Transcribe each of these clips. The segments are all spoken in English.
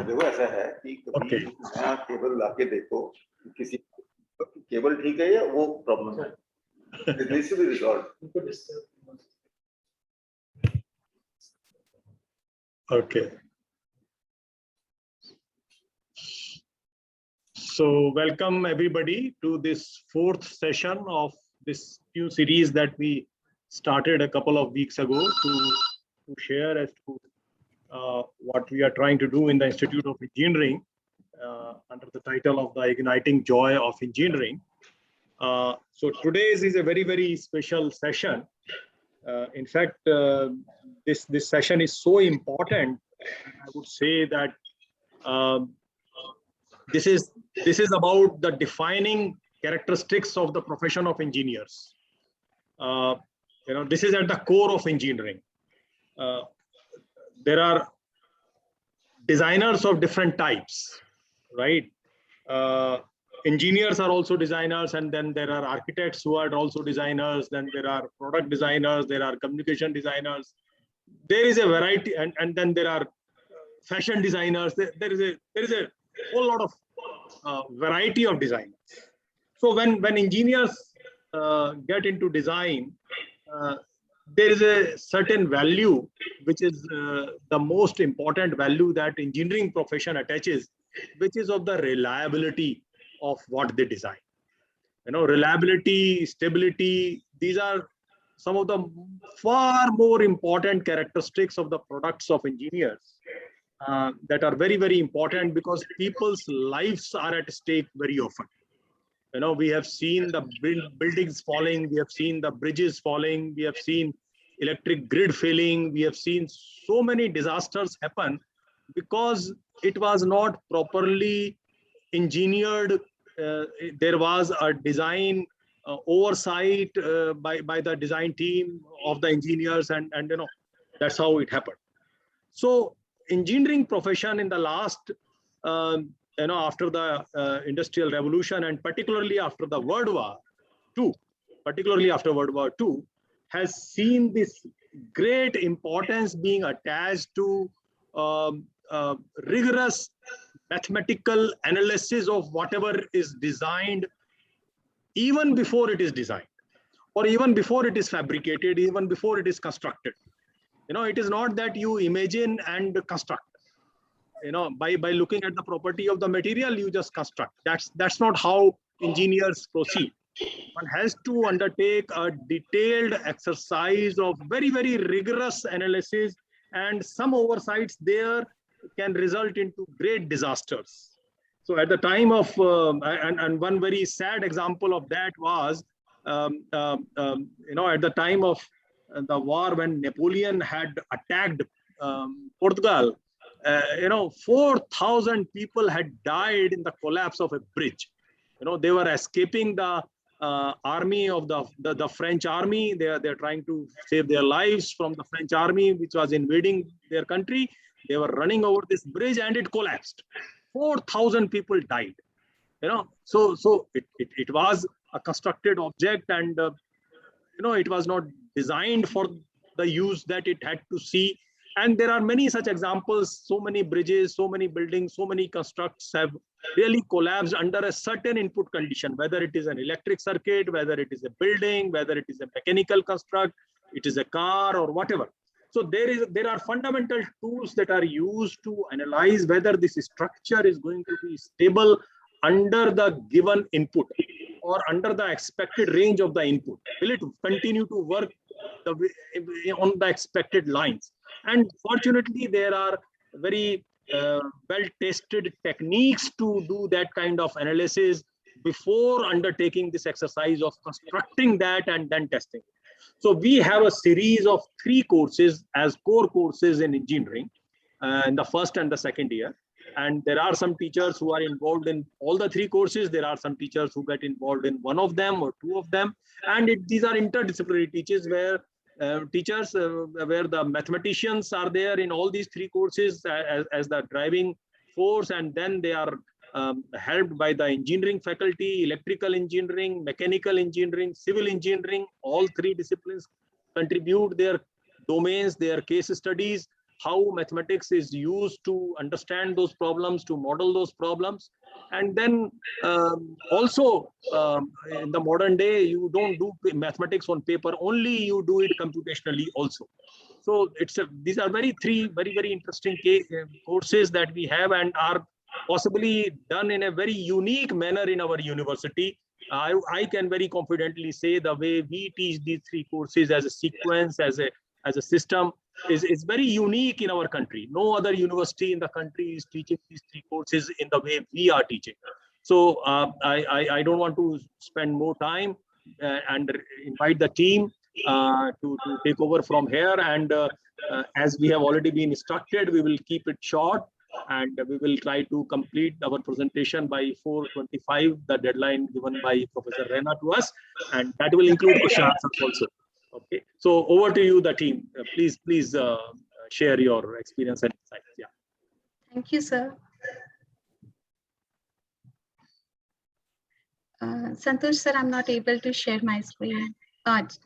देखो ऐसा है कि कभी नया केबल लाके देखो किसी केबल ठीक है या वो प्रॉब्लम है, it needs to be resolved. Okay. So welcome everybody to this fourth session of this new series that we started a couple of weeks ago to share as to what we are trying to do in the Institute of Engineering under the title of the Igniting Joy of Engineering. So today's is a very, very special session. In fact, this session is so important. I would say that this is about the defining characteristics of the profession of engineers. This is at the core of engineering. There are designers of different types, right? Engineers are also designers, and then there are architects who are also designers. Then there are product designers, there are communication designers. There is a variety, and then there are fashion designers. There is a whole lot of variety of designers. So when engineers get into design, there is a certain value which is the most important value that engineering profession attaches, which is of the reliability of what they design. Reliability, stability, these are some of the far more important characteristics of the products of engineers that are very, very important, because people's lives are at stake very often. We have seen the buildings falling, we have seen the bridges falling, we have seen electric grid failing, we have seen so many disasters happen because it was not properly engineered. There was a design oversight by the design team of the engineers, and that's how it happened. So engineering profession in the last after the industrial revolution, and particularly after the World War II, has seen this great importance being attached to rigorous mathematical analysis of whatever is designed, even before it is designed, or even before it is fabricated, even before it is constructed. It is not that you imagine and construct. By looking at the property of the material, you just construct. That's not how engineers proceed. One has to undertake a detailed exercise of very, very rigorous analysis, and some oversights there can result into great disasters. So at the time of, and one very sad example of that was, at the time of the war, when Napoleon had attacked Portugal, 4,000 people had died in the collapse of a bridge. They were escaping the army of the French army. They're trying to save their lives from the French army, which was invading their country. They were running over this bridge, and it collapsed. 4,000 people died. So it was a constructed object, and it was not designed for the use that it had to see. And there are many such examples. So many bridges, so many buildings, so many constructs have really collapsed under a certain input condition, whether it is an electric circuit, whether it is a building, whether it is a mechanical construct, it is a car, or whatever. So there are fundamental tools that are used to analyze whether this structure is going to be stable under the given input or under the expected range of the input. Will it continue to work on the expected lines? And fortunately, there are very well-tested techniques to do that kind of analysis before undertaking this exercise of constructing that and then testing. So we have a series of 3 courses as core courses in engineering in the first and the second year. And there are some teachers who are involved in all the 3 courses. There are some teachers who get involved in one of them or 2 of them. And these are interdisciplinary teachers where where the mathematicians are there in all these 3 courses as the driving force, and then they are helped by the engineering faculty, electrical engineering, mechanical engineering, civil engineering. All 3 disciplines contribute their domains, their case studies, how mathematics is used to understand those problems, to model those problems. And then also in the modern day, you don't do mathematics on paper only, you do it computationally also. So these are three very interesting courses that we have and are possibly done in a very unique manner in our university. I can very confidently say the way we teach these three courses as a sequence, as a system, is very unique in our country. No other university in the country is teaching these three courses in the way we are teaching. So I don't want to spend more time and invite the team to take over from here. And as we have already been instructed, we will keep it short and we will try to complete our presentation by 4:25, the deadline given by Professor Rana to us, and that will include question answers also. Okay, so over to you, the team. Please share your experience and insights. Yeah. Thank you, sir. Santosh sir, I'm not able to share my screen.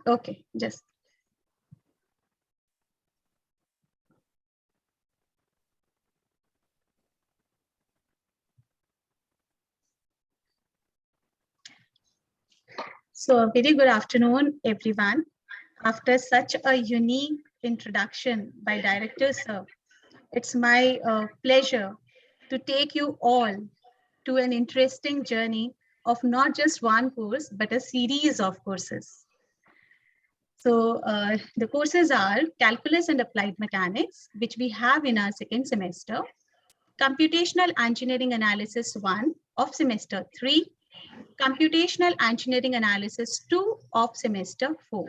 Okay, just. So a very good afternoon, everyone. After such a unique introduction by Director Sir, it's my pleasure to take you all to an interesting journey of not just one course, but a series of courses. So the courses are Calculus and Applied Mechanics, which we have in our second semester, Computational Engineering Analysis 1 of semester 3, Computational Engineering Analysis 2 of semester 4.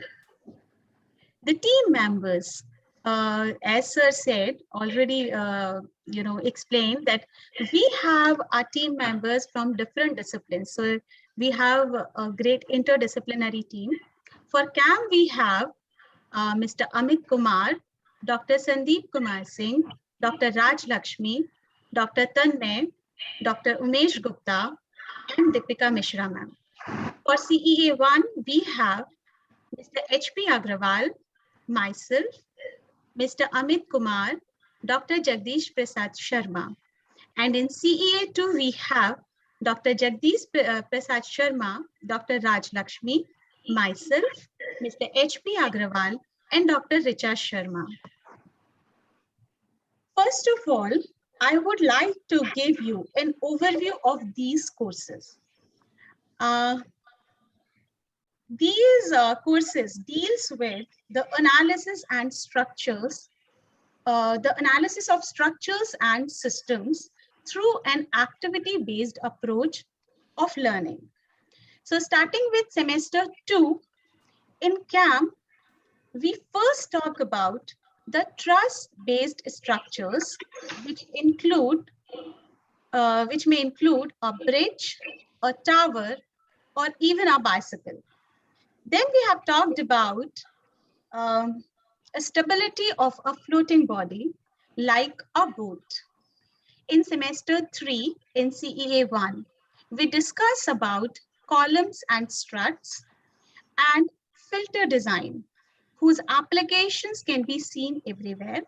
The team members, as sir said, already explained that we have our team members from different disciplines. So we have a great interdisciplinary team. For CAM, we have Mr. Amit Kumar, Dr. Sandeep Kumar Singh, Dr. Raj Lakshmi, Dr. Tanmay, Dr. Umesh Gupta, and Deepika Mishra ma'am. For CEA 1, we have Mr. H.P. Agrawal, myself, Mr. Amit Kumar, Dr. Jagdish Prasad Sharma. And in CEA 2, we have Dr. Jagdish Prasad Sharma, Dr. Raj Lakshmi, myself, Mr. H.P. Agrawal, and Dr. Richa Sharma. First of all, I would like to give you an overview of these courses. These courses deals with the analysis and structures, the analysis of structures and systems through an activity-based approach of learning. So starting with semester 2, in CAM, we first talk about the truss-based structures, which may include a bridge, a tower, or even a bicycle. Then we have talked about a stability of a floating body like a boat. In semester 3 in CEA 1, we discuss about columns and struts and filter design, whose applications can be seen everywhere.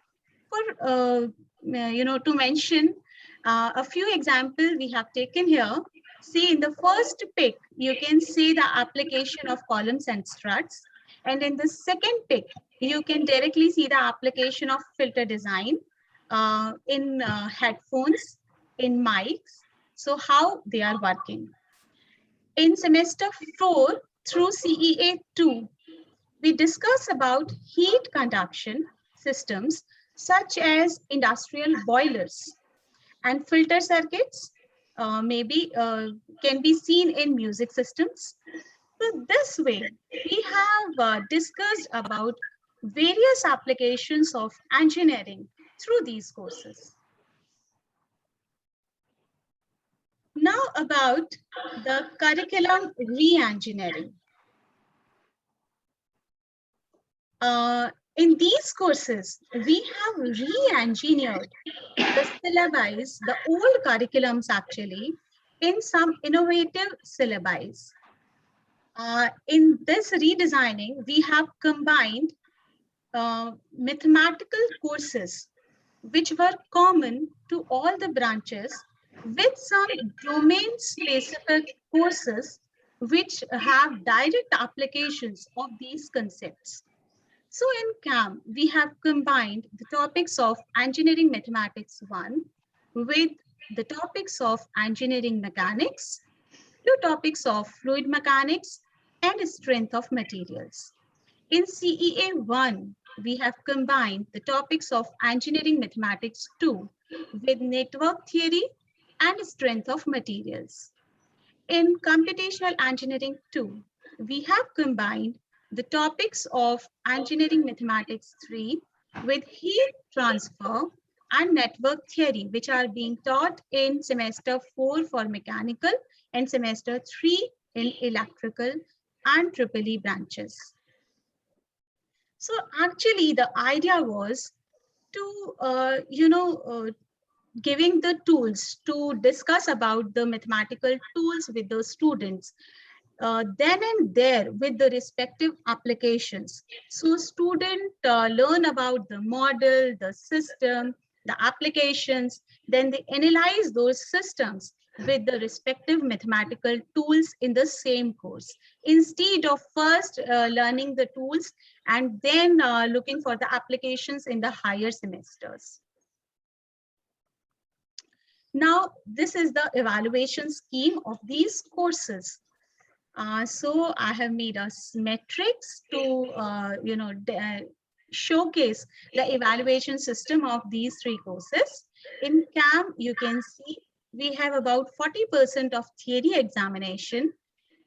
For to mention a few examples we have taken here. See, in the first pick, you can see the application of columns and struts. And in the second pick, you can directly see the application of filter design in headphones, in mics, so how they are working. In semester 4 through CEA 2, we discuss about heat conduction systems such as industrial boilers and filter circuits can be seen in music systems. So this way, we have discussed about various applications of engineering through these courses. Now about the curriculum re-engineering. In these courses, we have re-engineered the syllabi, the old curriculums actually, in some innovative syllabi. In this redesigning, we have combined mathematical courses which were common to all the branches, with some domain-specific courses which have direct applications of these concepts. So in CAM, we have combined the topics of Engineering Mathematics 1 with the topics of Engineering Mechanics, 2 topics of Fluid Mechanics, and Strength of Materials. In CEA 1, we have combined the topics of Engineering Mathematics 2 with Network Theory and Strength of Materials. In Computational Engineering 2, we have combined the topics of Engineering Mathematics 3 with Heat Transfer and Network Theory, which are being taught in semester 4 for mechanical and semester 3 in electrical and EEE branches. So actually the idea was to, giving the tools to discuss about the mathematical tools with the students then and there with the respective applications. So student learn about the model, the system, the applications, then they analyze those systems with the respective mathematical tools in the same course, instead of first learning the tools and then looking for the applications in the higher semesters. Now, this is the evaluation scheme of these courses. So I have made a matrix to, showcase the evaluation system of these 3 courses. In CAM, you can see we have about 40% of theory examination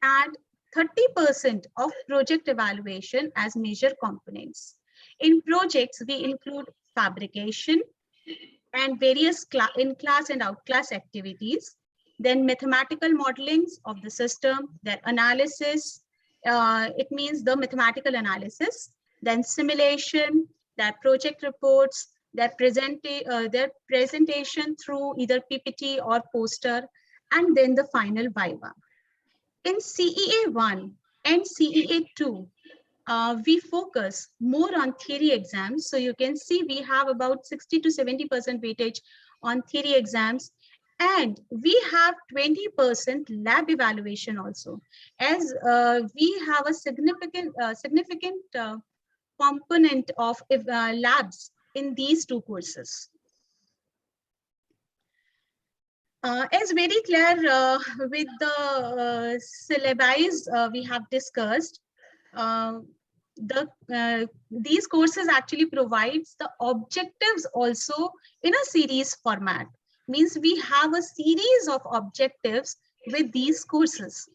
and 30% of project evaluation as major components. In projects, we include fabrication and various in-class and out-class activities, then mathematical modelings of the system, their analysis, it means the mathematical analysis, then simulation, their project reports, their presentation through either PPT or poster, and then the final viva. In CEA 1 and CEA 2, we focus more on theory exams. So you can see we have about 60 to 70% weightage on theory exams. And we have 20% lab evaluation also, as we have a significant component of labs in these 2 courses. As very clear with the syllabi we have discussed, these courses actually provides the objectives also in a series format. Means we have a series of objectives with these courses.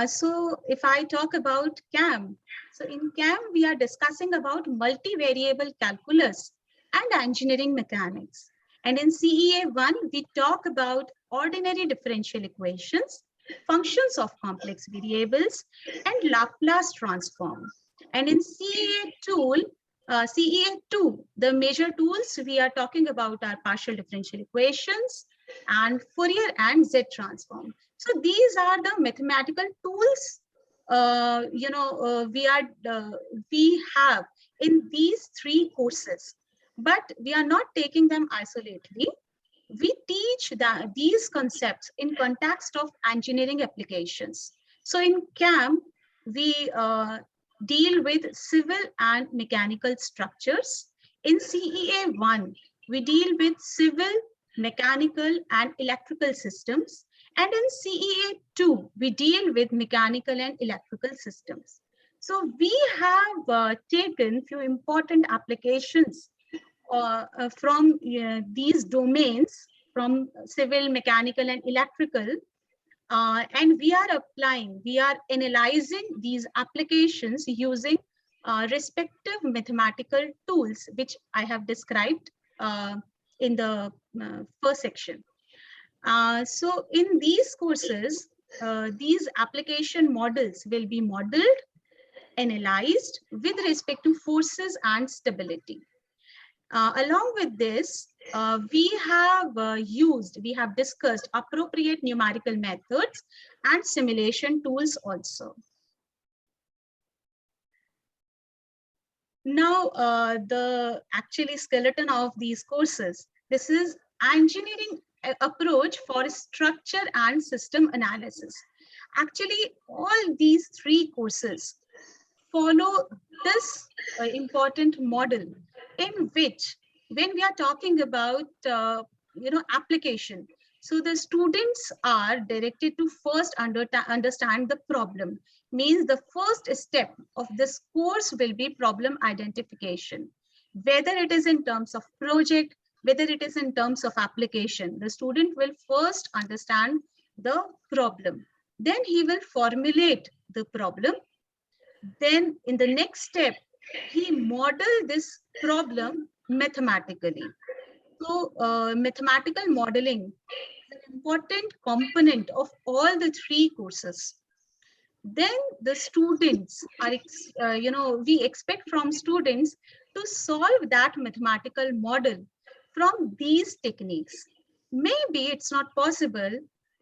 So if I talk about CAM, so in CAM, we are discussing about multivariable calculus and engineering mechanics. And in CEA 1, we talk about ordinary differential equations, functions of complex variables, and Laplace transform. And in CEA 2, the major tools we are talking about are partial differential equations and Fourier and Z transform. So these are the mathematical tools we have in these 3 courses, but we are not taking them isolatedly. We teach these concepts in context of engineering applications. So in CAM, we deal with civil and mechanical structures. In CEA 1, we deal with civil, mechanical, and electrical systems. And in CEA 2, we deal with mechanical and electrical systems. So we have taken few important applications from these domains, from civil, mechanical, and electrical, and we are analyzing these applications using respective mathematical tools, which I have described in the first section. So in these courses, these application models will be modeled, analyzed with respect to forces and stability. Along with this, we have discussed appropriate numerical methods and simulation tools also. Now, the actually skeleton of these courses, this is engineering approach for structure and system analysis. Actually, all these three courses follow this important model in which when we are talking about application, so the students are directed to first understand the problem. Means the first step of this course will be problem identification, whether it is in terms of project, whether it is in terms of application. The student will first understand the problem, then he will formulate the problem. Then in the next step, he modeled this problem mathematically. So mathematical modeling is an important component of all the three courses. Then the students are, we expect from students to solve that mathematical model from these techniques. Maybe it's not possible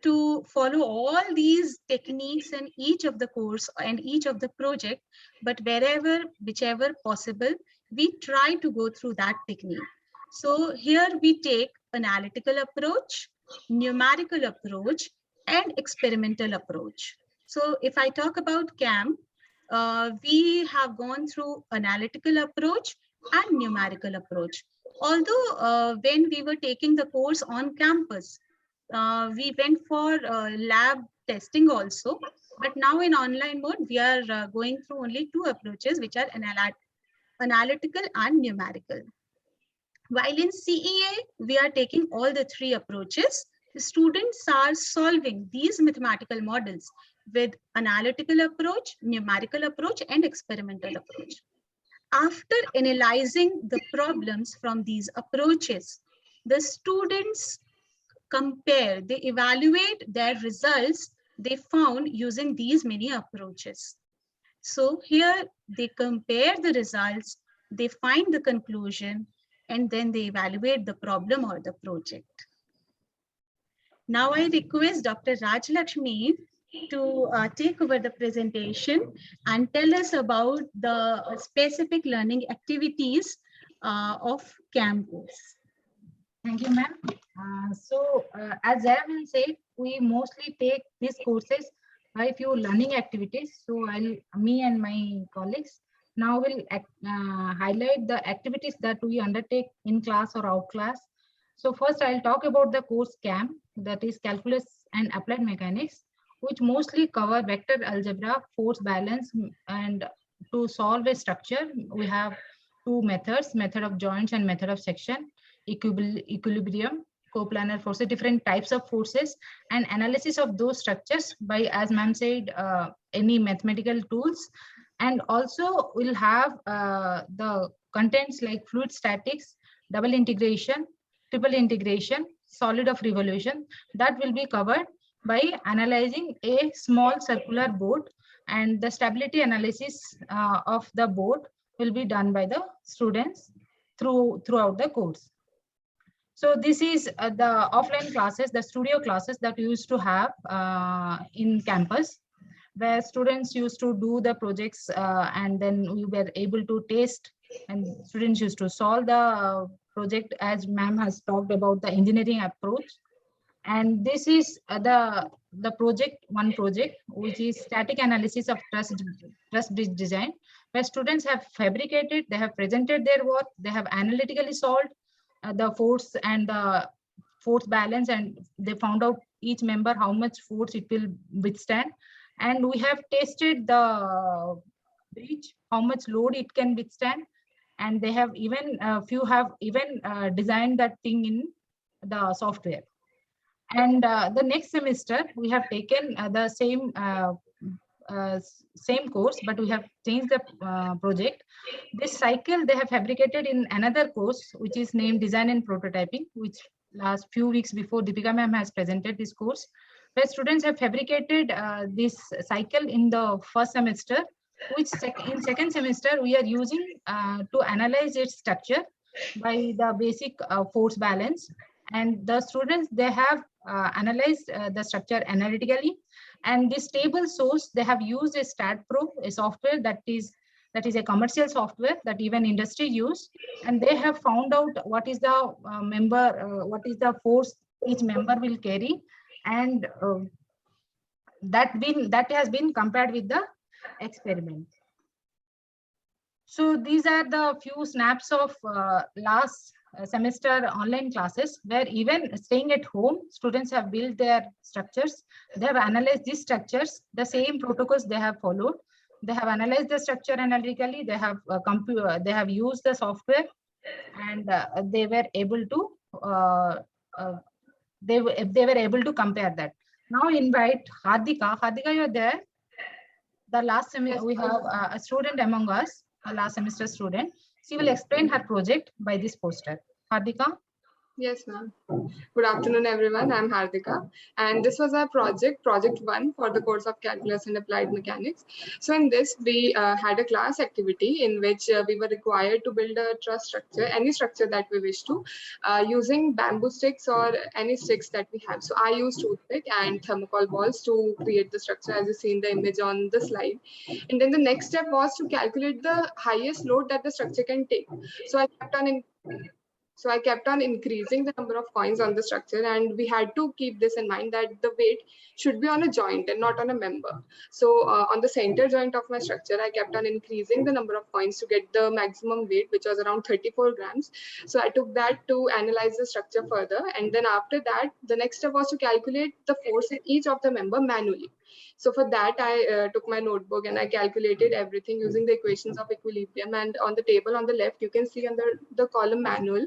to follow all these techniques in each of the course and each of the project, but whichever possible, we try to go through that technique. So here we take analytical approach, numerical approach, and experimental approach. So if I talk about CAM, we have gone through analytical approach and numerical approach. Although when we were taking the course on campus, we went for lab testing also, but now in online mode, we are going through only two approaches, which are analytical and numerical. While in CEA, we are taking all the three approaches. The students are solving these mathematical models with analytical approach, numerical approach, and experimental approach. After analyzing the problems from these approaches, the students compare, they evaluate their results they found using these many approaches. So here they compare the results, they find the conclusion, and then they evaluate the problem or the project. Now I request Dr. Raj Lakshmi to take over the presentation and tell us about the specific learning activities of CAM course. Thank you, ma'am. As Jayamil said, we mostly take these courses by few learning activities. So me and my colleagues now will highlight the activities that we undertake in class or out class. So first I'll talk about the course CAM, that is Calculus and Applied Mechanics, which mostly cover vector algebra, force balance, and to solve a structure, we have two methods, method of joints and method of section, equilibrium, coplanar forces, different types of forces, and analysis of those structures by, as ma'am said, any mathematical tools. And also we'll have the contents like fluid statics, double integration, triple integration, solid of revolution, that will be covered by analyzing a small circular board, and the stability analysis of the board will be done by the students throughout the course. So this is the offline classes, the studio classes that we used to have in campus, where students used to do the projects and then we were able to test, and students used to solve the project, as ma'am has talked about the engineering approach. And this is the project, one project, which is static analysis of truss bridge design, where students have fabricated, they have presented their work, they have analytically solved the force and the force balance, and they found out each member how much force it will withstand. And we have tested the bridge, how much load it can withstand, and they have even few have even designed that thing in the software. And the next semester we have taken the same course, but we have changed the project. This cycle they have fabricated in another course, which is named Design and Prototyping, which last few weeks before Deepika ma'am has presented this course, where students have fabricated this cycle in the first semester, which in second semester we are using to analyze its structure by the basic force balance. And the students, they have analyzed the structure analytically, and this table source, they have used a StatPro, a software that is That is a commercial software that even industry use, and they have found out what is the what is the force each member will carry, and that has been compared with the experiment. So these are the few snaps of last semester online classes, where even staying at home, students have built their structures. They have analyzed these structures, the same protocols they have followed. They have analyzed the structure analytically. They have they have used the software, and they were able to they were able to compare that. Now invite Hardika. Hardika, you're there. The last semester we have a student among us, a last semester student. She will explain her project by this poster. Hardika. Yes, ma'am. Good afternoon, everyone. I'm Hardika, and this was our project 1 for the course of Calculus and Applied Mechanics. So in this, we had a class activity in which we were required to build a truss structure, any structure that we wish to, using bamboo sticks or any sticks that we have. So I used toothpick and thermocol balls to create the structure, as you see in the image on the slide. And then the next step was to calculate the highest load that the structure can take. So I kept on increasing the number of coins on the structure, and we had to keep this in mind that the weight should be on a joint and not on a member. So on the center joint of my structure, I kept on increasing the number of coins to get the maximum weight, which was around 34 grams. So I took that to analyze the structure further. And then after that, the next step was to calculate the force in each of the member manually. So for that, I took my notebook and I calculated everything using the equations of equilibrium. And on the table on the left, you can see under the column manual,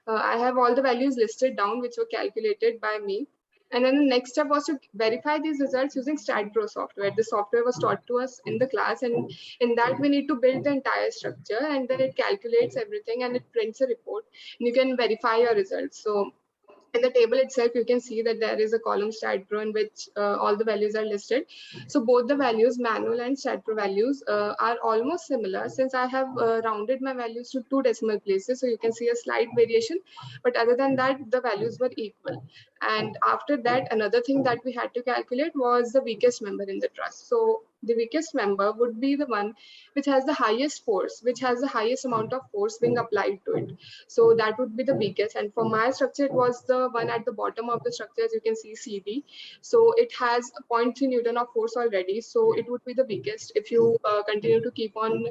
I have all the values listed down, which were calculated by me. And then the next step was to verify these results using StatPro software. The software was taught to us in the class, and in that we need to build the entire structure, and then it calculates everything and it prints a report, and you can verify your results. So in the table itself, you can see that there is a column StatPro in which all the values are listed. So both the values, manual and StatPro values, are almost similar, since I have rounded my values to 2 decimal places. So you can see a slight variation, but other than that, the values were equal. And after that, another thing that we had to calculate was the weakest member in the truss. So the weakest member would be the one which has the highest force, which has the highest amount of force being applied to it. So that would be the weakest. And for my structure, it was the one at the bottom of the structure, as you can see, CD. So it has 0.3 Newton of force already. So it would be the weakest if you continue to keep on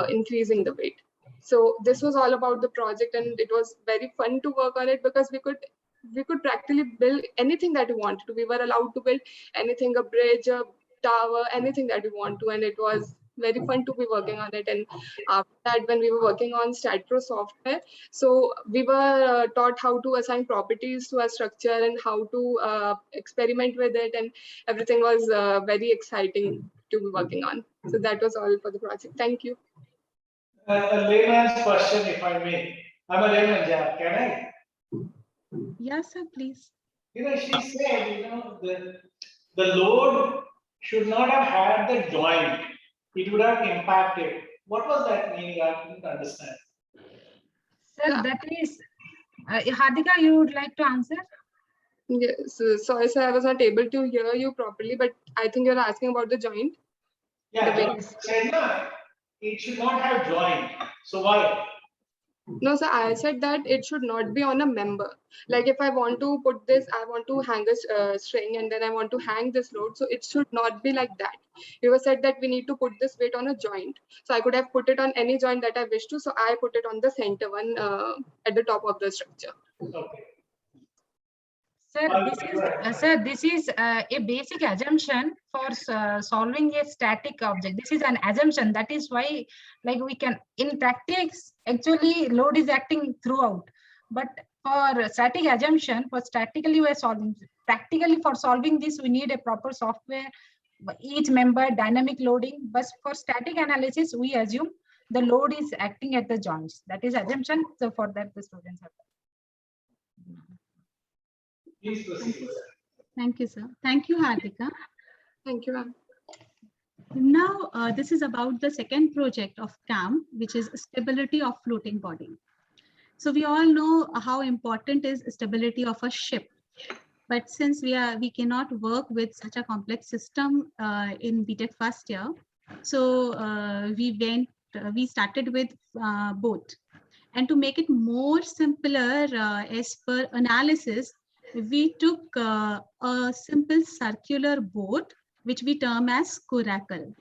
increasing the weight. So this was all about the project, and it was very fun to work on it because we could practically build anything that we wanted to. We were allowed to build anything, a bridge, a tower, anything that we want to, and it was very fun to be working on it. And after that, when we were working on StatPro software, so we were taught how to assign properties to a structure and how to experiment with it, and everything was very exciting to be working on. So that was all for the project. Thank you. A layman's question, if I may. I'm a layman, Jack. Can I? Yes, sir, please. She said, the load should not have had the joint. It would have impacted. What was that meaning? I couldn't understand. Sir, that is, Hardika, you would like to answer? Yes, sorry, sir, I was not able to hear you properly, but I think you're asking about the joint. Yeah, said no, it should not have joint. So why? No, sir, I said that it should not be on a member. Like if I want to put this, I want to hang a string and then I want to hang this load. So it should not be like that. You were said that we need to put this weight on a joint. So I could have put it on any joint that I wish to. So I put it on the center one at the top of the structure. Okay. Sir, this is a basic assumption for solving a static object. This is an assumption. That is why, like, we can, in practice, actually load is acting throughout. But for static assumption, for statically we're solving. Practically, for solving this, we need a proper software, each member, dynamic loading. But for static analysis, we assume the load is acting at the joints. That is assumption. So for that, the students have. Please proceed. Thank you, sir. Thank you, Hardika. Thank you, ma'am. Now, this is about the second project of CAM, which is stability of floating body. So we all know how important is stability of a ship. But since we cannot work with such a complex system in BTech first year, so we went we started with both. And to make it more simpler, as per analysis, we took a simple circular board, which we term as coracle.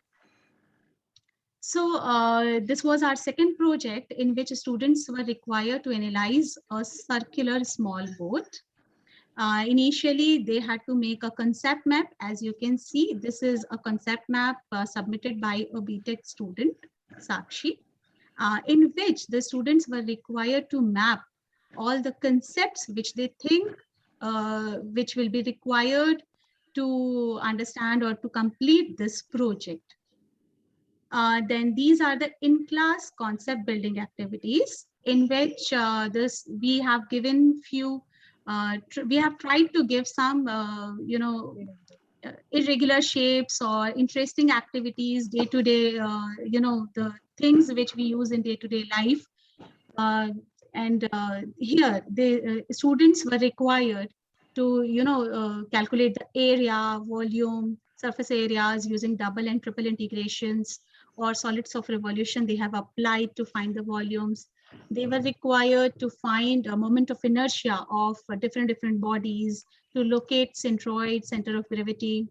So this was our second project in which students were required to analyze a circular small board. Initially, they had to make a concept map. As you can see, this is a concept map submitted by a BTech student, Sakshi, in which the students were required to map all the concepts which they think which will be required to understand or to complete this project. Then these are the in-class concept building activities in which we have given few, we have tried to give some, irregular shapes or interesting activities, day-to-day, the things which we use in day-to-day life. Here, the students were required to, calculate the area, volume, surface areas using double and triple integrations, or solids of revolution they have applied to find the volumes. They were required to find a moment of inertia of different bodies, to locate centroid, center of gravity,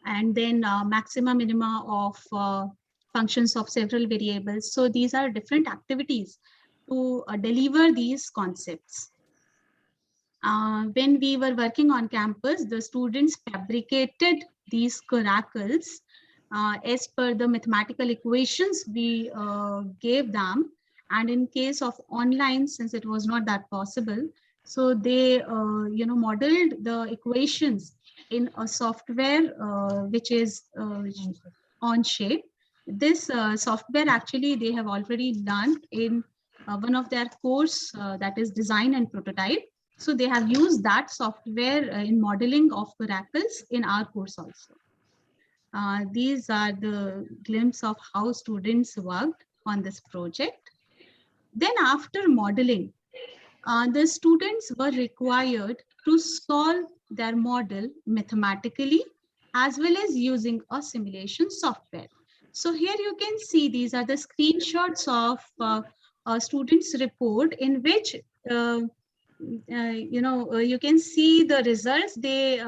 and then maxima minima of functions of several variables. So these are different activities to deliver these concepts. When we were working on campus, the students fabricated these coracles as per the mathematical equations we gave them. And in case of online, since it was not that possible, so they modeled the equations in a software which is Onshape. This software actually they have already learned in one of their course, that is design and prototype. So they have used that software in modeling of coracles in our course also. These are the glimpse of how students worked on this project. Then after modeling, the students were required to solve their model mathematically as well as using a simulation software. So here you can see these are the screenshots of a student's report in which you can see the results they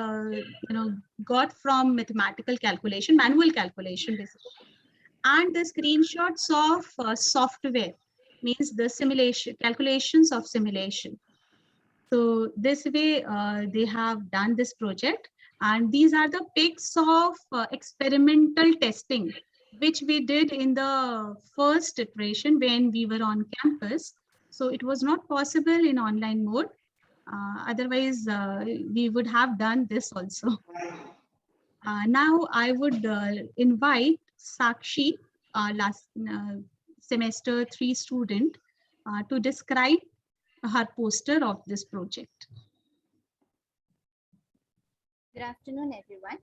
got from mathematical calculation, manual calculation basically, and the screenshots of software, means the simulation calculations of simulation. So this way they have done this project, and these are the pics of experimental testing which we did in the first iteration when we were on campus. So it was not possible in online mode. Otherwise, we would have done this also. Now I would invite Sakshi, last semester 3 student, to describe her poster of this project. Good afternoon, everyone.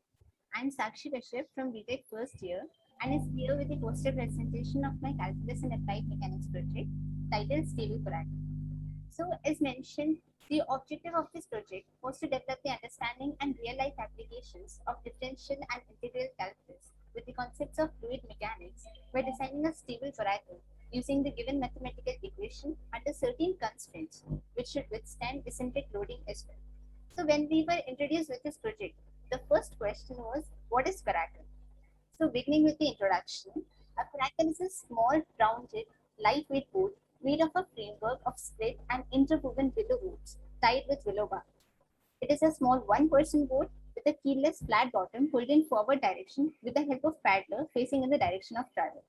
I'm Sakshi Kashyap from BTech first year and is here with the poster presentation of my Calculus and Applied Mechanics project titled Stable Coracle. So as mentioned, the objective of this project was to develop the understanding and real-life applications of differential and integral calculus with the concepts of fluid mechanics by designing a stable coracle using the given mathematical equation under certain constraints which should withstand eccentric loading as well. So when we were introduced with this project, the first question was, what is coracle? So beginning with the introduction, a coracle is a small, rounded, lightweight board made of a framework of split and interwoven willow roots tied with willow bark. It is a small one-person board with a keyless flat bottom pulled in forward direction with the help of paddler facing in the direction of travel.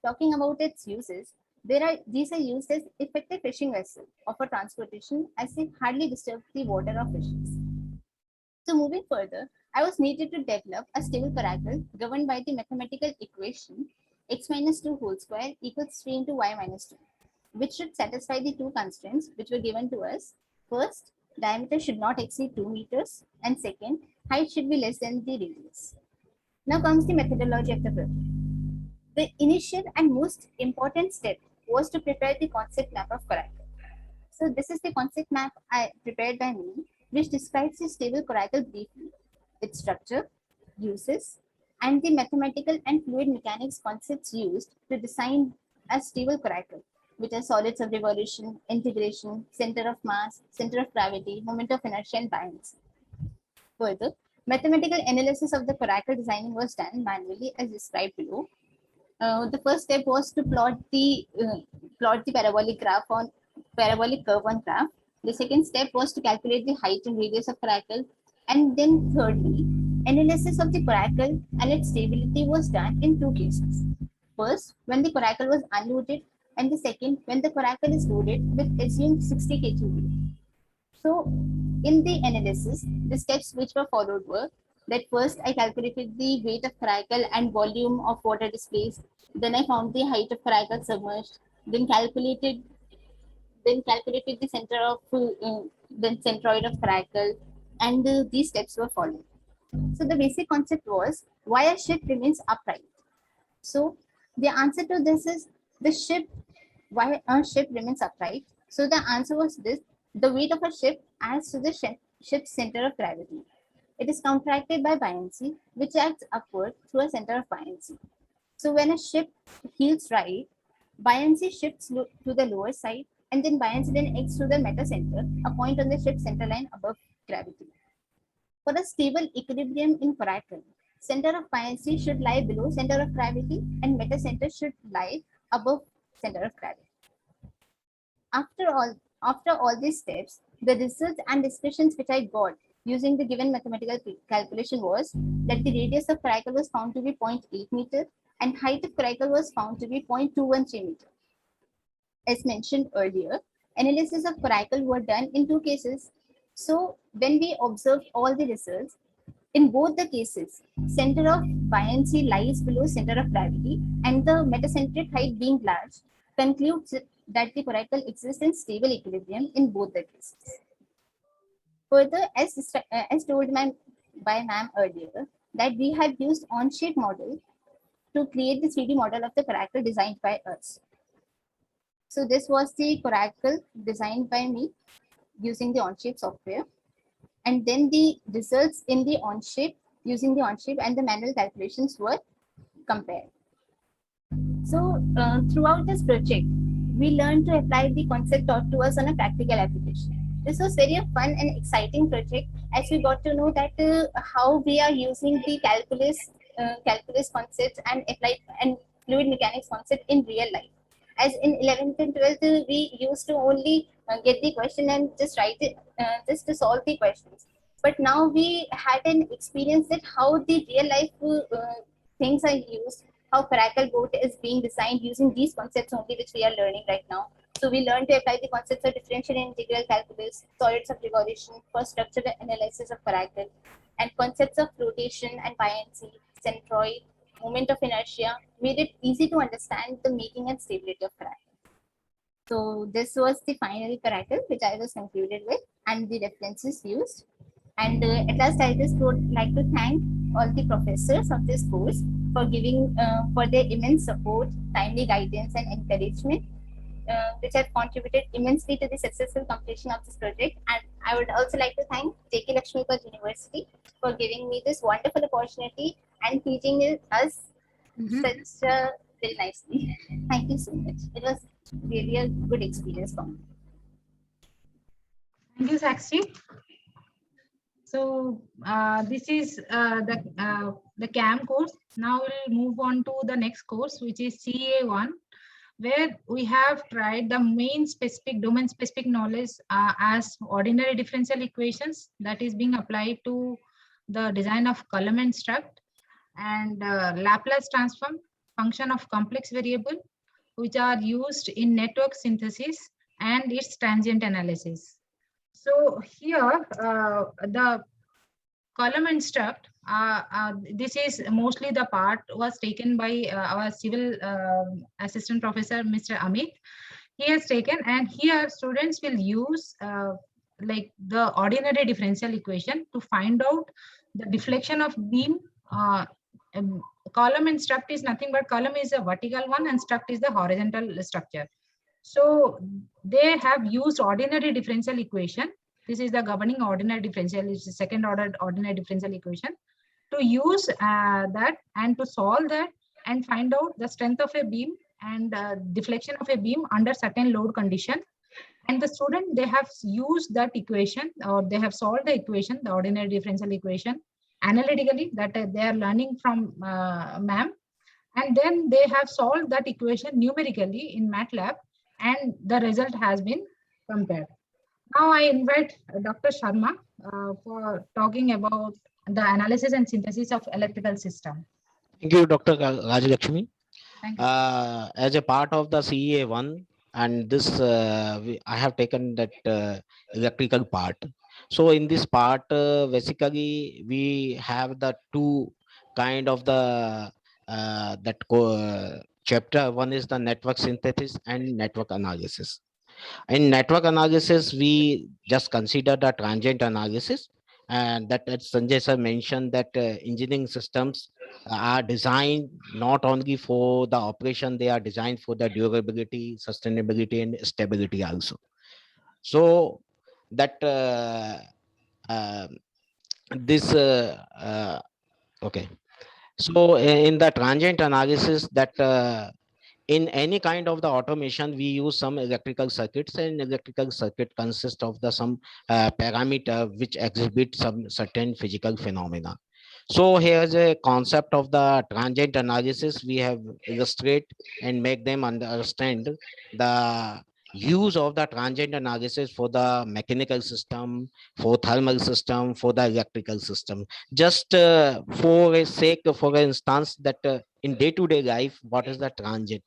Talking about its uses, these are used as effective fishing vessel of a transportation as they hardly disturb the water of fishes. So moving further, I was needed to develop a stable coracle governed by the mathematical equation x minus 2 whole square equals 3 into y minus 2, which should satisfy the two constraints which were given to us. First, diameter should not exceed 2 meters, and second, height should be less than the radius. Now comes the methodology of the project. The initial and most important step was to prepare the concept map of coracle. So this is the concept map I prepared by me, which describes the stable coracle briefly, its structure, uses, and the mathematical and fluid mechanics concepts used to design as stable coracle, which are solids of revolution, integration, center of mass, center of gravity, moment of inertia, and buoyancy. Further, mathematical analysis of the coracle design was done manually as described below. The first step was to plot the parabolic curve on graph. The second step was to calculate the height and radius of coracle, and then thirdly, analysis of the coracle and its stability was done in two cases. First, when the coracle was unloaded, and the second, when the coracle is loaded with assumed 60 kg weight. So, in the analysis, the steps which were followed were that first I calculated the weight of coracle and volume of water displaced. Then I found the height of coracle submerged. Then calculated the center of the centroid of coracle, and these steps were followed. So the basic concept was why a ship remains upright. So the answer to this is why a ship remains upright. So the answer was this: the weight of a ship adds to the ship's center of gravity. It is counteracted by buoyancy, which acts upward through a center of buoyancy. So when a ship heels right, buoyancy shifts to the lower side, and then buoyancy then acts to the meta center, a point on the ship's center line above gravity. For a stable equilibrium in coracle, center of buoyancy should lie below center of gravity, and meta center should lie above center of gravity. After all these steps, the results and discussions which I got using the given mathematical calculation was that the radius of coracle was found to be 0.8 meter and height of coracle was found to be 0.213 meter. As mentioned earlier, analysis of coracle were done in two cases. So when we observed all the results, in both the cases, center of buoyancy lies below center of gravity, and the metacentric height being large concludes that the coracle exists in stable equilibrium in both the cases. Further, as told by ma'am earlier, that we have used on-shape model to create the 3D model of the coracle designed by us. So this was the coracle designed by me using the on-shape software. And then the results in the on-shape, using the on-shape and the manual calculations were compared. So throughout this project, we learned to apply the concept taught to us on a practical application. This was very fun and exciting project as we got to know that how we are using the calculus concepts and applied and fluid mechanics concept in real life. As in 11th and 12th, we used to only get the question and just write it, just to solve the questions. But now we had an experience that how the real life things are used, how coracle boat is being designed using these concepts only, which we are learning right now. So we learned to apply the concepts of differential and integral calculus, solids of revolution for structural analysis of coracle, and concepts of flotation and buoyancy, centroid, moment of inertia, made it easy to understand the making and stability of coracle. So this was the final coracle which I was concluded with and the references used. And at last, I just would like to thank all the professors of this course for giving for their immense support, timely guidance, and encouragement, which have contributed immensely to the successful completion of this project. And I would also like to thank J.K. Lakshmipal University for giving me this wonderful opportunity and teaching us such very nicely. Thank you so much. It was really a good experience for me. Thank you, Sakshi. So this is the CAM course. Now we'll move on to the next course, which is CA1, where we have tried the main specific domain specific knowledge as ordinary differential equations that is being applied to the design of column and struct, and Laplace transform, function of complex variable, which are used in network synthesis and its transient analysis. So here the column and struct, this is mostly the part was taken by our civil assistant professor, Mr. Amit. He has taken, and here students will use like the ordinary differential equation to find out the deflection of beam. Column and struct is nothing but column is a vertical one and struct is the horizontal structure. So they have used ordinary differential equation. This is the governing ordinary differential, it's the second order ordinary differential equation, to use that and to solve that and find out the strength of a beam and deflection of a beam under certain load condition. And the student, they have used that equation, or they have solved the equation, the ordinary differential equation, analytically, that they are learning from ma'am. And then they have solved that equation numerically in MATLAB, and the result has been compared. Now I invite Dr. Sharma for talking about the analysis and synthesis of electrical system. Thank you, Dr. Rajalakshmi. Thank you. As a part of the CEA1, and this I have taken that electrical part. So in this part, basically we have the two kind of the chapter. One is the network synthesis and network analysis. In network analysis, we just consider the transient analysis, and that, as Sanjay sir mentioned, that engineering systems are designed not only for the operation, they are designed for the durability, sustainability, and stability also. So that okay. So in the transient analysis, that in any kind of the automation, we use some electrical circuits, and electrical circuit consists of the some parameter which exhibit some certain physical phenomena. So here's a concept of the transient analysis. We have illustrate and make them understand the use of the transient analysis for the mechanical system, for thermal system, for the electrical system. Just for a sake, for instance, that in day-to-day life, what is the transient?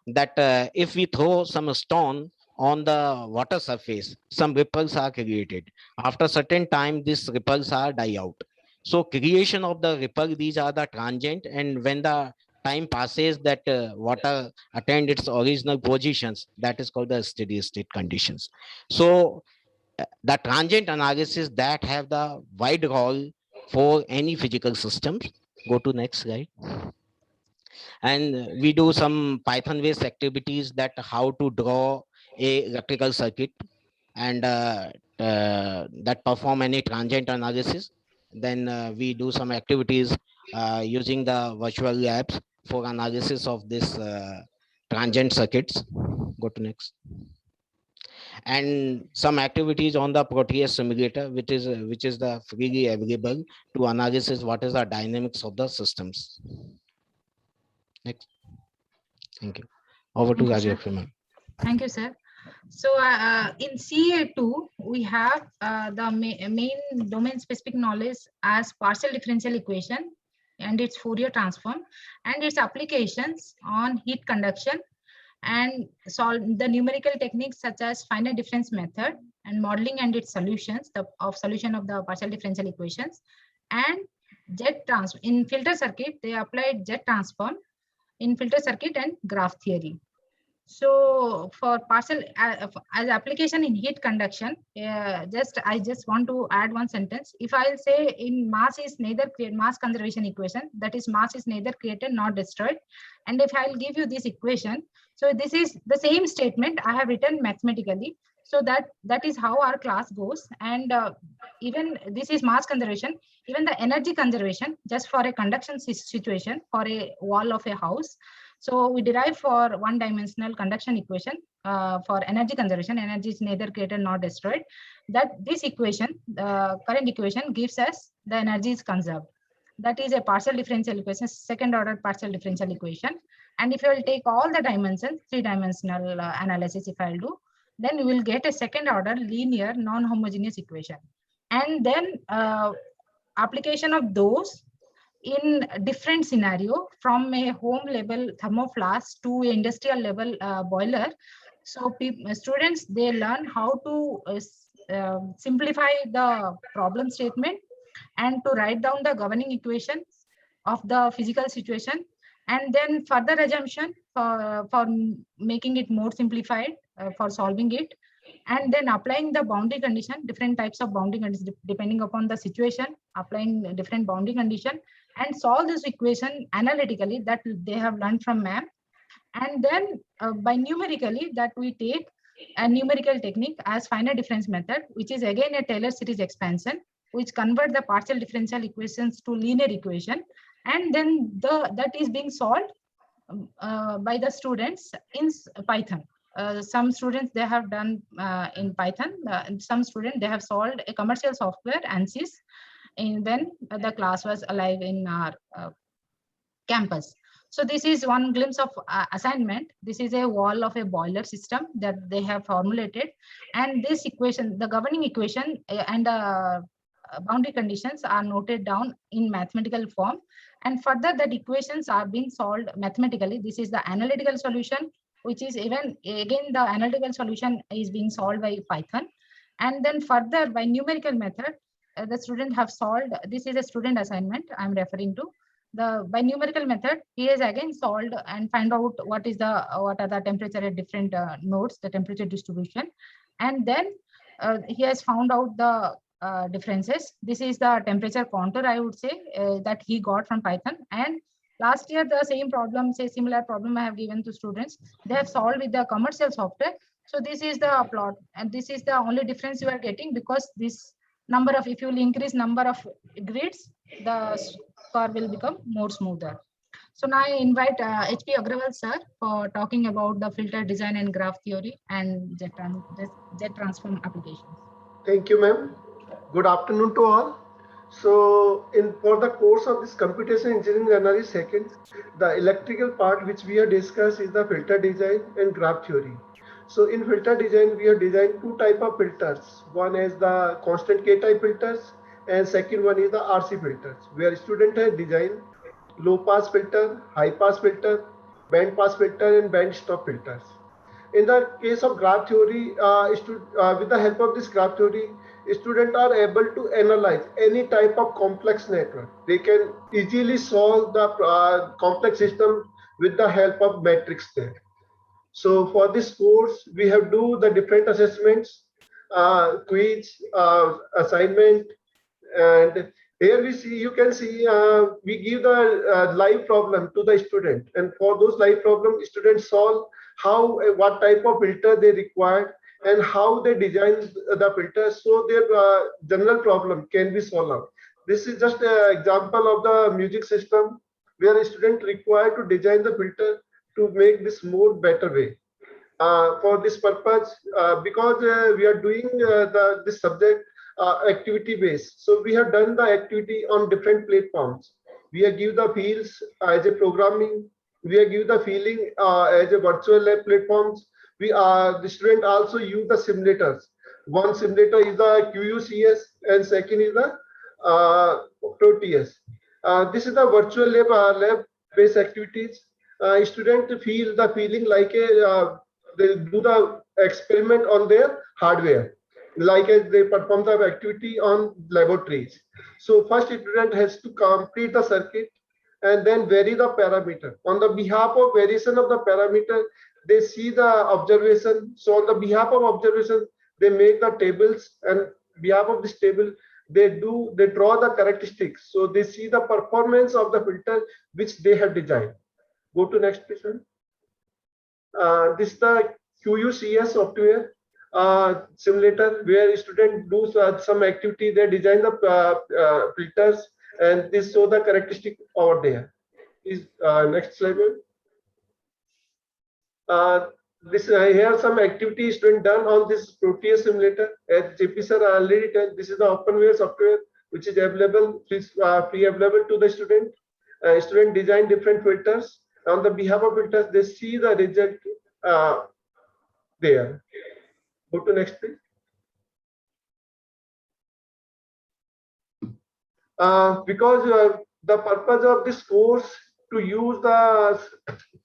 That if we throw some stone on the water surface, some ripples are created. After certain time, these ripples are die out. So creation of the ripple, these are the transient, and when the time passes, that water attained its original positions, that is called the steady state conditions. So the transient analysis that have the wide role for any physical systems. Go to next slide. And we do some Python based activities, that how to draw a electrical circuit, and that perform any transient analysis. Then we do some activities using the virtual labs for analysis of this transient circuits. Go to next. And some activities on the Proteus simulator, which is the freely available to analysis what is the dynamics of the systems. Next. Thank you. Over to Rajalakshmi. Thank you, sir. So in CA2, we have the main domain specific knowledge as partial differential equation and its Fourier transform and its applications on heat conduction, and solve the numerical techniques such as finite difference method and modeling and its solutions of solution of the partial differential equations, and jet transform. In filter circuit, they applied jet transform in filter circuit and graph theory. So for partial as application in heat conduction, I just want to add one sentence. If I'll say in mass is neither created, mass conservation equation, that is mass is neither created nor destroyed. And if I'll give you this equation, so this is the same statement I have written mathematically. So that is how our class goes. And even this is mass conservation, even the energy conservation, just for a conduction situation for a wall of a house. So we derive for one-dimensional conduction equation for energy conservation. Energy is neither created nor destroyed. That this equation, the current equation, gives us the energy is conserved. That is a partial differential equation, second order partial differential equation. And if you will take all the dimensions, three-dimensional analysis, if I'll do, then you will get a second order linear non-homogeneous equation. And then application of those in different scenario, from a home level thermoflask to an industrial level boiler. So students, they learn how to simplify the problem statement and to write down the governing equations of the physical situation, and then further assumption for making it more simplified for solving it, and then applying the boundary condition, different types of boundary conditions depending upon the situation, applying different boundary condition, and solve this equation analytically that they have learned from ma'am. And then by numerically, that we take a numerical technique as finite difference method, which is again a Taylor series expansion, which convert the partial differential equations to linear equation, and then that is being solved by the students in Python. Some students they have done in Python, and some students they have solved a commercial software ANSYS in when the class was alive in our campus. So this is one glimpse of assignment. This is a wall of a boiler system that they have formulated, and this equation, the governing equation and boundary conditions are noted down in mathematical form, and further that equations are being solved mathematically. This is the analytical solution, which is even again the analytical solution is being solved by Python, and then further by numerical method the student have solved. This is a student assignment I'm referring to. The by numerical method he has again solved and find out what are the temperature at different nodes, the temperature distribution, and then he has found out the differences. This is the temperature contour, I would say, that he got from Python. And last year the same problem, say similar problem I have given to students, they have solved with the commercial software. So this is the plot, and this is the only difference you are getting, because this number of, if you will increase number of grids, the score will become more smoother. So now I invite H.P. Agrawal sir for talking about the filter design and graph theory and jet transform applications. Thank you, ma'am. Good afternoon to all. So for the course of this computation engineering analysis second, the electrical part which we have discussed is the filter design and graph theory. So in filter design, we have designed two type of filters. One is the constant K type filters, and second one is the RC filters, where student has designed low pass filter, high pass filter, band pass filter, and band stop filters. In the case of graph theory, with the help of this graph theory, students are able to analyze any type of complex network. They can easily solve the complex system with the help of matrix there. So for this course, we have do the different assessments, quiz, assignment, and here we see, you can see, we give the live problem to the student, and for those live problems, students solve how, what type of filter they require, and how they design the filter so their general problem can be solved. This is just an example of the music system where a student required to design the filter to make this more better way. For this purpose, because we are doing this subject activity based, so we have done the activity on different platforms. We have give the fields as a programming, we have give the feeling as a virtual lab platforms. The student also use the simulators. One simulator is the QUCS and second is the Proteus. This is the virtual lab based activities. Student feel the feeling like they do the experiment on their hardware, like as they perform the activity on laboratories. So first student has to complete the circuit and then vary the parameter. On the behalf of variation of the parameter, they see the observation. So on the behalf of observation, they make the tables, and behalf of this table, they draw the characteristics. So they see the performance of the filter which they have designed. Go to next please. This is the QUCS software simulator where students do some activity. They design the filters, and this show the characteristic over there. Is next slide. Here some activity student done on this Proteus simulator. As JP sir already told, this is the openware software which is available, free available to the student. Student design different filters. On the behalf of filters, they see the result there. Go to next please. Because the purpose of this course to use the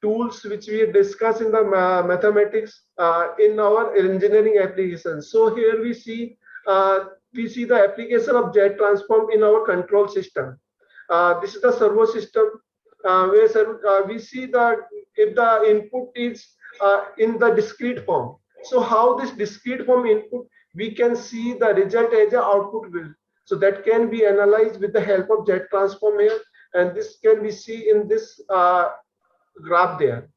tools which we discuss in the mathematics in our engineering applications. So here we see the application of jet transform in our control system. This is the servo system where we see that if the input is in the discrete form. So how this discrete form input, we can see the result as an output will. So that can be analyzed with the help of jet transform here, and this can be seen in this graph there.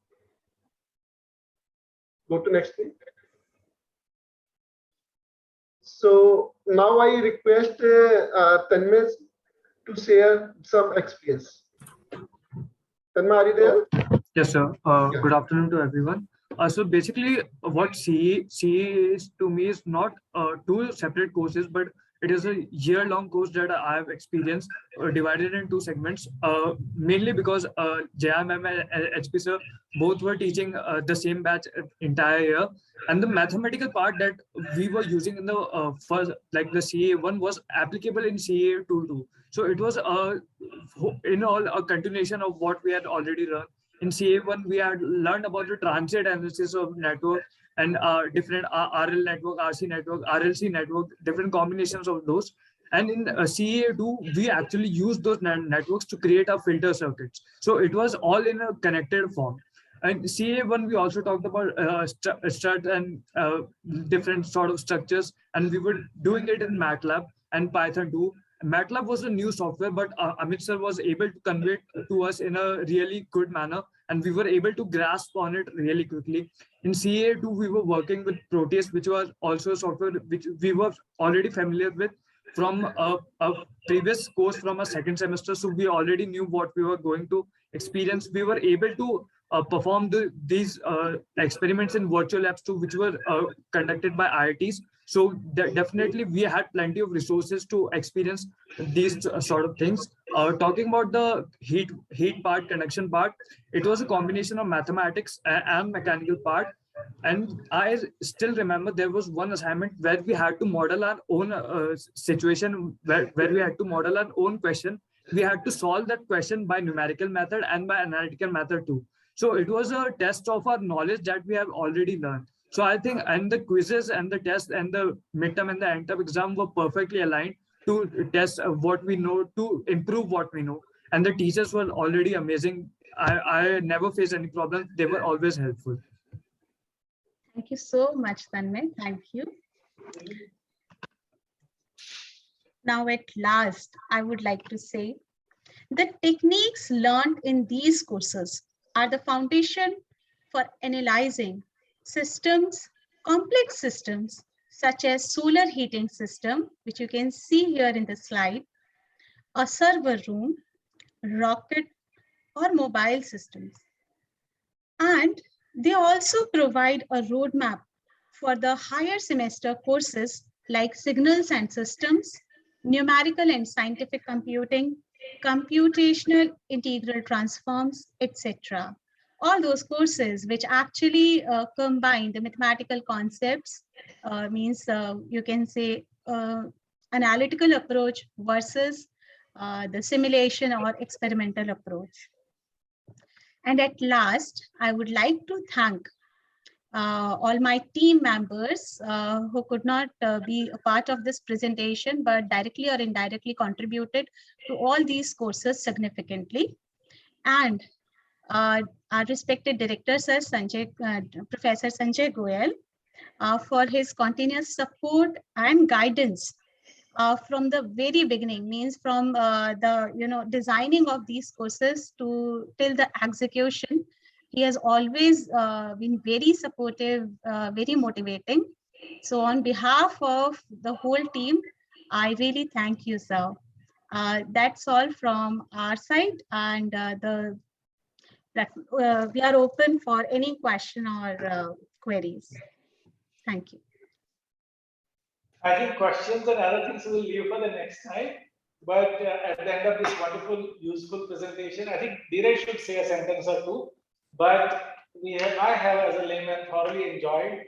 Go to next page. So now I request Tanmay to share some experience. Tanmay, are you there? Yes, sir. Good afternoon to everyone. So basically, what CE is to me is not two separate courses, but it is a year-long course that I have experienced, divided in two segments. Mainly because JM and HP sir both were teaching the same batch entire year, and the mathematical part that we were using in the first, like the CA1, was applicable in CA2 too. So it was in all a continuation of what we had already learned. In CA1, we had learned about the transient analysis of network and different RL network, RC network, RLC network, different combinations of those. And in CA2, we actually used those networks to create our filter circuits. So it was all in a connected form. And CA1, we also talked about strut and different sort of structures, and we were doing it in MATLAB and Python too. MATLAB was a new software, but Amit sir was able to convey it to us in a really good manner, and we were able to grasp on it really quickly. In CA2, we were working with Proteus, which was also a software which we were already familiar with from a previous course from a second semester. So we already knew what we were going to experience. We were able to perform these experiments in virtual labs too, which were conducted by IITs. So definitely we had plenty of resources to experience these sort of things. Talking about the heat part, conduction part, it was a combination of mathematics and mechanical part. And I still remember there was one assignment where we had to model our own situation, where we had to model our own question. We had to solve that question by numerical method and by analytical method too. So it was a test of our knowledge that we have already learned. So I think, and the quizzes and the test and the midterm and the end term exam were perfectly aligned to test what we know, to improve what we know. And the teachers were already amazing. I never faced any problem. They were always helpful. Thank you so much, Tanmay. Thank you. Now, at last, I would like to say the techniques learned in these courses are the foundation for analyzing systems, complex systems, such as solar heating system, which you can see here in the slide, a server room, rocket, or mobile systems. And they also provide a roadmap for the higher semester courses like signals and systems, numerical and scientific computing, computational integral transforms, etc. All those courses which actually combine the mathematical concepts, means you can say analytical approach versus the simulation or experimental approach. And at last, I would like to thank all my team members who could not be a part of this presentation, but directly or indirectly contributed to all these courses significantly. And our respected director, Sir Professor Sanjay Goyal, for his continuous support and guidance from the very beginning, means from the designing of these courses to till the execution. He has always been very supportive, very motivating. So on behalf of the whole team, I really thank you, sir. That's all from our side, and we are open for any question or queries. Thank you. I think questions and other things we'll leave for the next time. But at the end of this wonderful, useful presentation, I think Dheeraj should say a sentence or two. But I have, as a layman, thoroughly enjoyed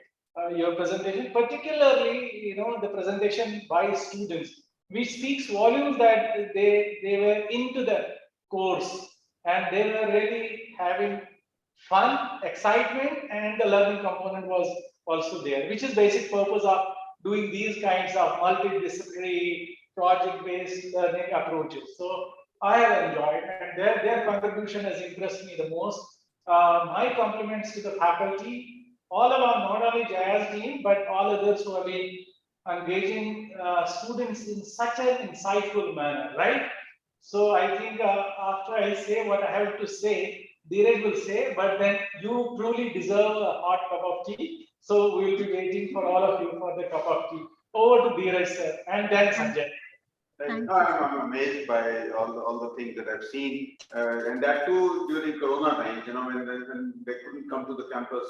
your presentation, particularly, the presentation by students, which speaks volumes that they were into the course and they were really having fun, excitement, and the learning component was also there, which is basic purpose of doing these kinds of multidisciplinary project-based learning approaches. So I have enjoyed, and their contribution has impressed me the most. My compliments to the faculty, all along, not only Jaya's team, but all others who have been engaging students in such an insightful manner, right? So I think after I say what I have to say, Dheeraj will say, but then you truly deserve a hot cup of tea. So we will be waiting for all of you for the cup of tea. Over to Dheeraj, sir, and then Sanjay. Thank you. I'm amazed by all the things that I've seen, and that too during Corona times. When they couldn't come to the campus,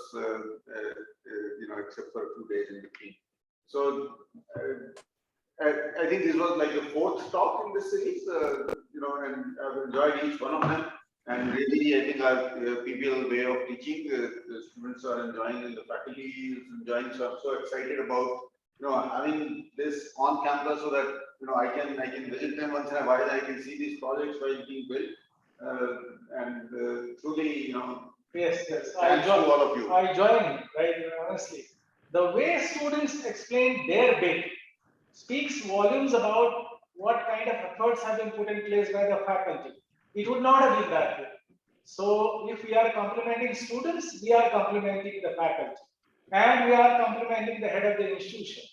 except for a few days in between. So I think this was like the fourth talk in this series. And I've enjoyed each one of them. And really, I think our PBL way of teaching, the students are enjoying, and the faculty is enjoying. So I'm so excited about having this on campus, so that I can visit them once in a while. I can see these projects while being built, and truly, Yes. thanks to all of you. I join, right? Honestly, the way students explain their bit speaks volumes about what kind of efforts have been put in place by the faculty. It would not have been that way. So if we are complimenting students, we are complimenting the faculty, and we are complimenting the head of the institution,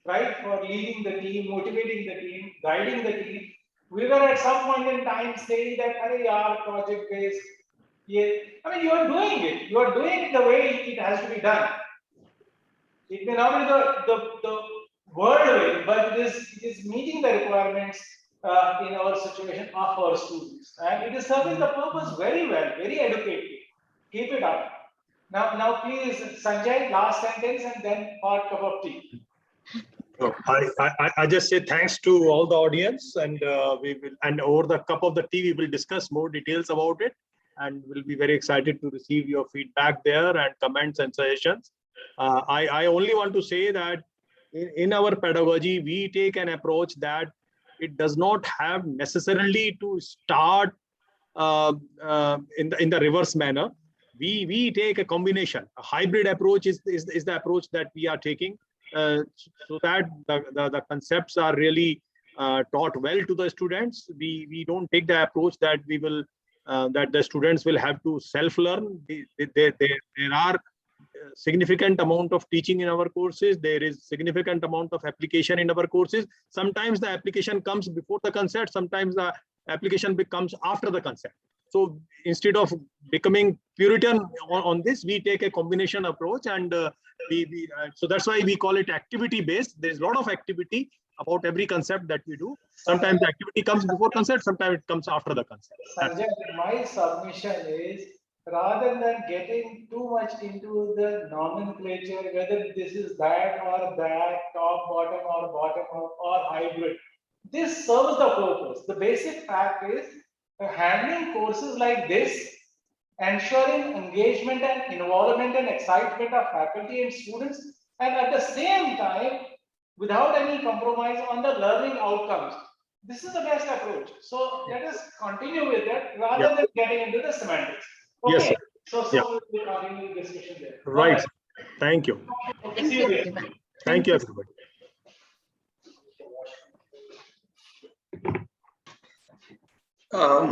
right, for leading the team, motivating the team, guiding the team. We were at some point in time saying that, "Arey, project based." Yeah, I mean, you are doing it. You are doing it the way it has to be done. It may not be the word way, but it is meeting the requirements in our situation of our students, and it is serving the purpose very well, very adequately. Keep it up. Now, please, Sanjay, last sentence, and then hot cup of tea. So I just say thanks to all the audience, and over the cup of the tea we will discuss more details about it, and we'll be very excited to receive your feedback there and comments and suggestions. I only want to say that in our pedagogy we take an approach that it does not have necessarily to start in the reverse manner. We take a combination. A hybrid approach is the approach that we are taking, so that the concepts are really taught well to the students. We don't take the approach that we will that the students will have to self-learn. There are significant amount of teaching in our courses. There is significant amount of application in our courses. Sometimes the application comes before the concept. Sometimes the application becomes after the concept. So instead of becoming Puritan on this, we take a combination approach, and so that's why we call it activity based. There's a lot of activity about every concept that we do. Sometimes the activity comes before concept, sometimes it comes after the concept. Sanjay, my submission is, rather than getting too much into the nomenclature, whether this is that or that, top, bottom or hybrid, this serves the purpose. The basic fact is handling courses like this, ensuring engagement and involvement and excitement of faculty and students, and at the same time, without any compromise on the learning outcomes. This is the best approach. So let us continue with that rather than getting into the semantics. Okay. Yes, sir. So we'll continue the discussion there. Right. Okay. Thank you. Okay, see you there. Thank you, everybody.